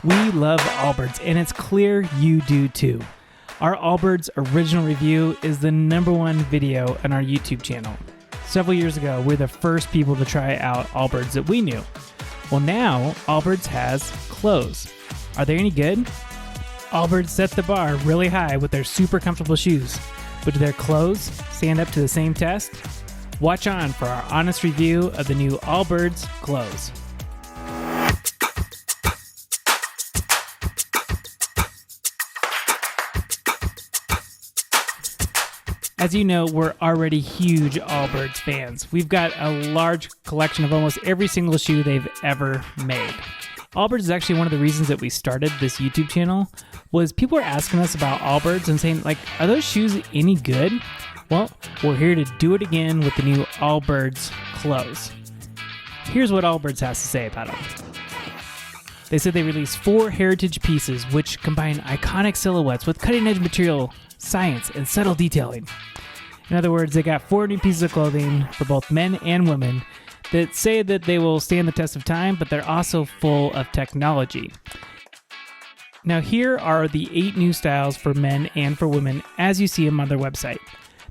We love Allbirds, and it's clear you do too. Our Allbirds original review is the #1 video on our YouTube channel. Several years ago, we were the first people to try out Allbirds that we knew. Well, now Allbirds has clothes. Are they any good? Allbirds set the bar really high with their super comfortable shoes. But do their clothes stand up to the same test? Watch on for our honest review of the new Allbirds Clothes. As you know, we're already huge Allbirds fans. We've got a large collection of almost every single shoe they've ever made. Allbirds is actually one of the reasons that we started this YouTube channel, was people were asking us about Allbirds and saying, like, are those shoes any good? Well, we're here to do it again with the new Allbirds Clothes. Here's what Allbirds has to say about them. They said they released 4 heritage pieces which combine iconic silhouettes with cutting-edge material, science, and subtle detailing. In other words, they got 4 new pieces of clothing for both men and women that say that they will stand the test of time, but they're also full of technology. Now here are the 8 new styles for men and for women as you see them on their website.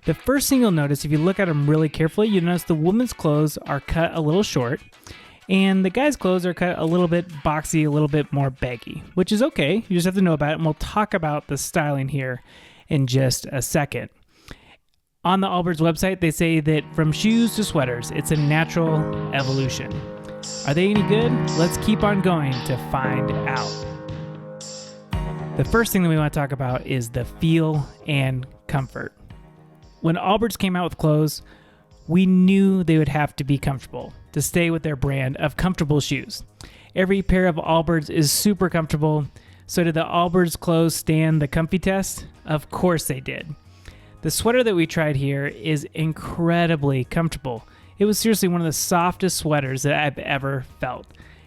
The first thing you'll notice, if you look at them really carefully, you'll notice the women's clothes are cut a little short, and the guys' clothes are cut a little bit boxy, a little bit more baggy, which is okay. You just have to know about it, and we'll talk about the styling here in just a second. On the Allbirds website, they say that from shoes to sweaters, it's a natural evolution. Are they any good? Let's keep on going to find out. The first thing that we want to talk about is the feel and comfort. When Allbirds came out with clothes, we knew they would have to be comfortable to stay with their brand of comfortable shoes. Every pair of Allbirds is super comfortable. So did the Allbirds clothes stand the comfy test? Of course they did. The sweater that we tried here is incredibly comfortable. It was seriously one of the softest sweaters that I've ever felt.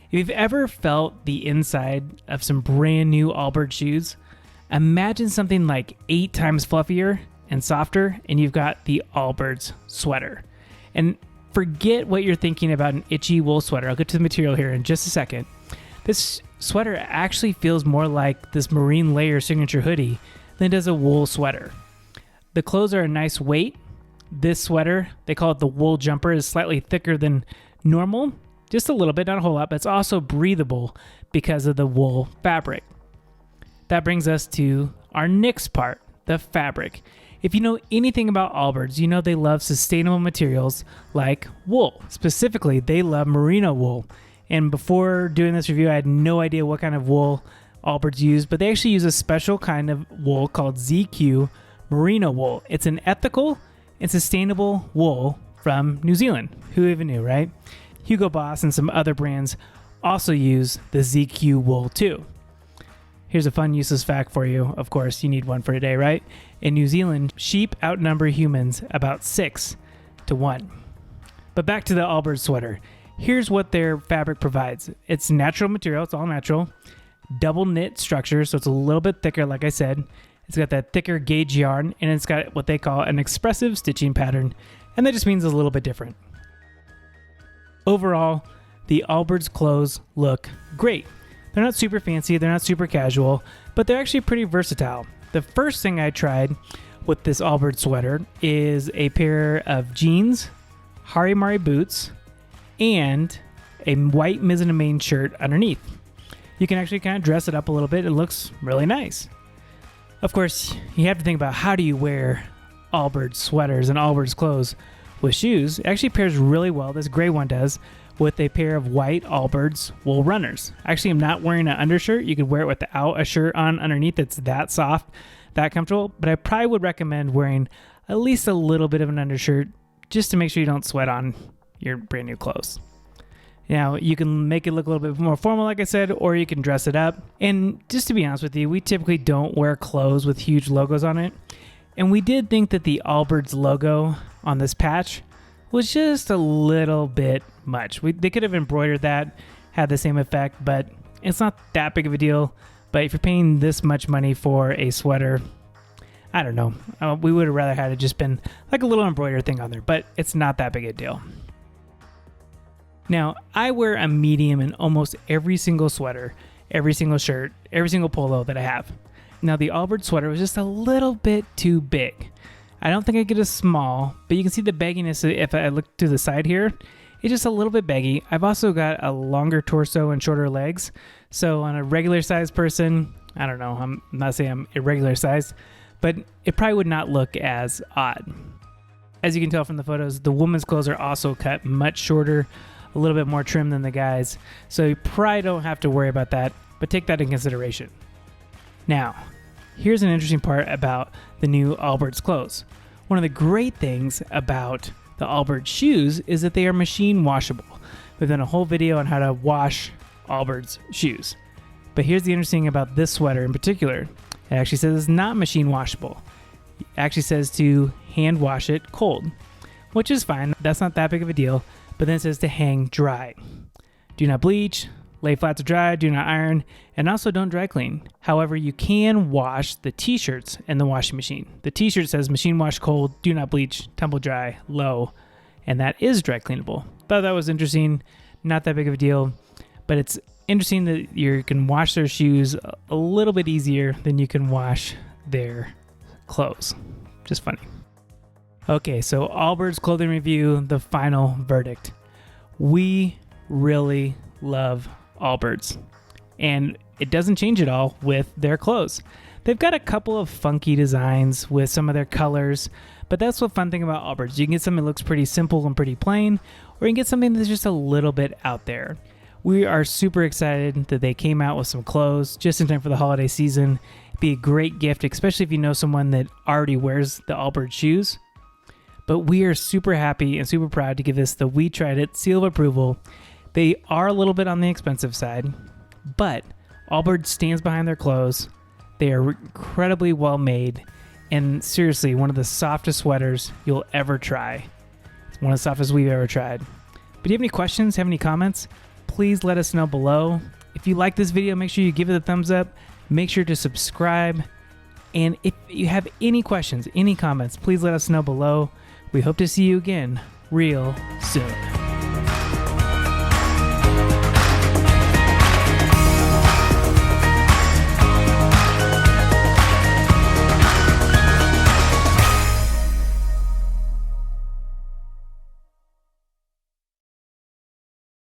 If you've ever felt the inside of some brand new Allbirds shoes, imagine something like 8 times fluffier and softer, and you've got the Allbirds sweater. And forget what you're thinking about an itchy wool sweater. I'll get to the material here in just a second. This sweater actually feels more like this marine layer signature hoodie than it does a wool sweater. The clothes are a nice weight. This sweater, they call it the wool jumper, is slightly thicker than normal, just a little bit, not a whole lot, but it's also breathable because of the wool fabric. That brings us to our next part, the fabric. If you know anything about Allbirds, you know they love sustainable materials like wool. Specifically, they love merino wool. And before doing this review, I had no idea what kind of wool Allbirds use, but they actually use a special kind of wool called ZQ merino wool. It's an ethical and sustainable wool from New Zealand. Who even knew, right? Hugo Boss and some other brands also use the ZQ wool too. Here's a fun useless fact for you. Of course, you need one for today, right? In New Zealand, sheep outnumber humans about 6 to 1. But back to the Allbirds sweater. Here's what their fabric provides. It's natural material, it's all natural. Double knit structure, so it's a little bit thicker, like I said. It's got that thicker gauge yarn, and it's got what they call an expressive stitching pattern, and that just means it's a little bit different. Overall, the Allbirds clothes look great. They're not super fancy, they're not super casual, but they're actually pretty versatile. The first thing I tried with this Allbirds sweater is a pair of jeans, Harimari boots, and a white Mizzen shirt underneath. You can actually kind of dress it up a little bit. It looks really nice. Of course, you have to think about how do you wear Allbirds sweaters and Allbirds clothes with shoes. It actually pairs really well, this gray one does, with a pair of white Allbirds wool runners. Actually, I'm not wearing an undershirt. You could wear it without a shirt on underneath. It's that soft, that comfortable, but I probably would recommend wearing at least a little bit of an undershirt just to make sure you don't sweat on your brand new clothes. Now, you can make it look a little bit more formal, like I said, or you can dress it up. And just to be honest with you, we typically don't wear clothes with huge logos on it. And we did think that the Allbirds logo on this patch was just a little bit much. They could have embroidered that, had the same effect, but it's not that big of a deal. But if you're paying this much money for a sweater, I don't know. We would have rather had it just been like a little embroidered thing on there, but it's not that big a deal. Now, I wear a medium in almost every single sweater, every single shirt, every single polo that I have. Now the Allbirds sweater was just a little bit too big. I don't think I get a small, but you can see the bagginess if I look to the side here. It's just a little bit baggy. I've also got a longer torso and shorter legs. So on a regular sized person, I don't know, I'm not saying I'm irregular sized, but it probably would not look as odd. As you can tell from the photos, the women's clothes are also cut much shorter, a little bit more trim than the guys. So you probably don't have to worry about that, but take that in consideration. Now, here's an interesting part about the new Allbirds clothes. One of the great things about the Allbirds shoes is that they are machine washable. We've done a whole video on how to wash Allbirds shoes. But here's the interesting thing about this sweater in particular. It actually says it's not machine washable. It actually says to hand wash it cold, which is fine. That's not that big of a deal. But then it says to hang dry. Do not bleach, lay flat to dry, do not iron, and also don't dry clean. However, you can wash the t-shirts in the washing machine. The t-shirt says machine wash cold, do not bleach, tumble dry, low, and that is dry cleanable. Thought that was interesting, not that big of a deal, but it's interesting that you can wash their shoes a little bit easier than you can wash their clothes. Just funny. Okay, so Allbirds clothing review, the final verdict. We really love Allbirds, and it doesn't change at all with their clothes. They've got a couple of funky designs with some of their colors, but that's the fun thing about Allbirds. You can get something that looks pretty simple and pretty plain, or you can get something that's just a little bit out there. We are super excited that they came out with some clothes just in time for the holiday season. It'd be a great gift, especially if you know someone that already wears the Allbirds shoes. But we are super happy and super proud to give this the We Tried It seal of approval. They are a little bit on the expensive side, but Allbirds stands behind their clothes. They are incredibly well made, and seriously, one of the softest sweaters you'll ever try. It's one of the softest we've ever tried. But do you have any questions, have any comments? Please let us know below. If you like this video, make sure you give it a thumbs up. Make sure to subscribe. And if you have any questions, any comments, please let us know below. We hope to see you again real soon.